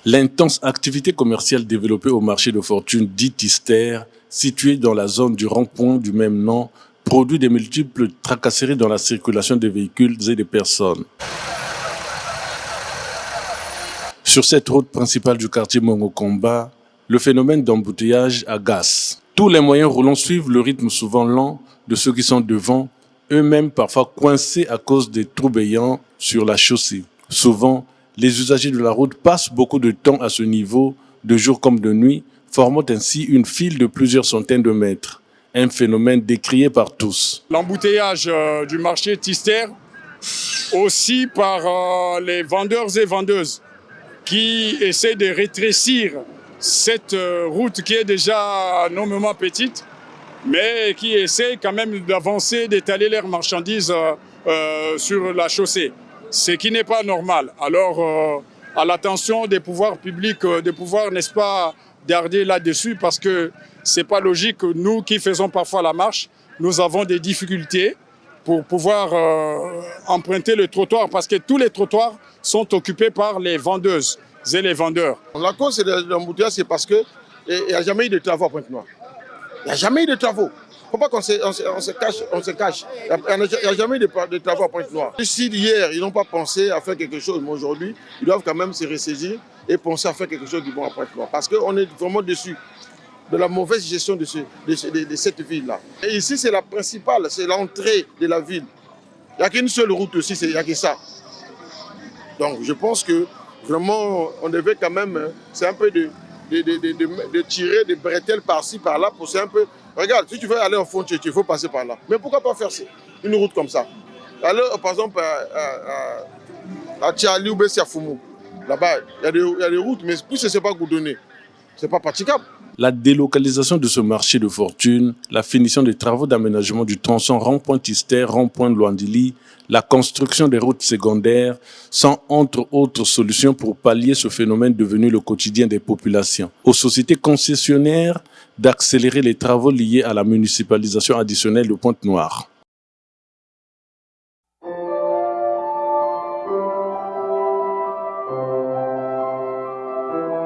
L'intense activité commerciale développée au marché de fortune dit Tister, situé dans la zone du rond-point du même nom, produit de multiples tracasseries dans la circulation des véhicules et des personnes. Sur cette route principale du quartier Mongokomba, le phénomène d'embouteillage agace. Tous les moyens roulants suivent le rythme souvent lent de ceux qui sont devant, eux-mêmes parfois coincés à cause des trous béants sur la chaussée. Souvent, les usagers de la route passent beaucoup de temps à ce niveau, de jour comme de nuit, formant ainsi une file de plusieurs centaines de mètres. Un phénomène décrié par tous. L'embouteillage du marché Tister, aussi par les vendeurs et vendeuses qui essaient de rétrécir cette route qui est déjà énormément petite, mais qui essaient quand même d'avancer, d'étaler leurs marchandises sur la chaussée, ce qui n'est pas normal. Alors, à l'attention des pouvoirs publics, de pouvoir, n'est-ce pas, garder là-dessus, parce que c'est pas logique. Nous qui faisons parfois la marche, nous avons des difficultés pour pouvoir emprunter le trottoir, parce que tous les trottoirs sont occupés par les vendeuses et les vendeurs. La cause de l'embouteillage, c'est parce qu'il n'y a jamais eu de travaux à Pointe-Noire. Il n'y a jamais eu de travaux. Il ne faut pas qu'on se cache. Il n'y a jamais eu de travaux à Pointe-Noire. Si hier, ils n'ont pas pensé à faire quelque chose, mais aujourd'hui, ils doivent quand même se ressaisir et penser à faire quelque chose de bon à Pointe-Noire. Parce qu'on est vraiment dessus de la mauvaise gestion de cette ville-là. Et ici, c'est la principale, c'est l'entrée de la ville. Il n'y a qu'une seule route aussi, il n'y a que ça. Donc, je pense que vraiment, on devait quand même, c'est un peu de tirer des bretelles par-ci, par-là, pour c'est un peu... Regarde, si tu veux aller au fond, il faut passer par là. Mais pourquoi pas faire une route comme ça? Aller, par exemple, à Tchali ou Bessiafoumou, là-bas, il y a des routes, mais plus ce n'est pas goudronné, ce n'est pas praticable. La délocalisation de ce marché de fortune, la finition des travaux d'aménagement du tronçon rond-point Tister, rond-point de Luandili, la construction des routes secondaires sont entre autres solutions pour pallier ce phénomène devenu le quotidien des populations. Aux sociétés concessionnaires d'accélérer les travaux liés à la municipalisation additionnelle de Pointe-Noire.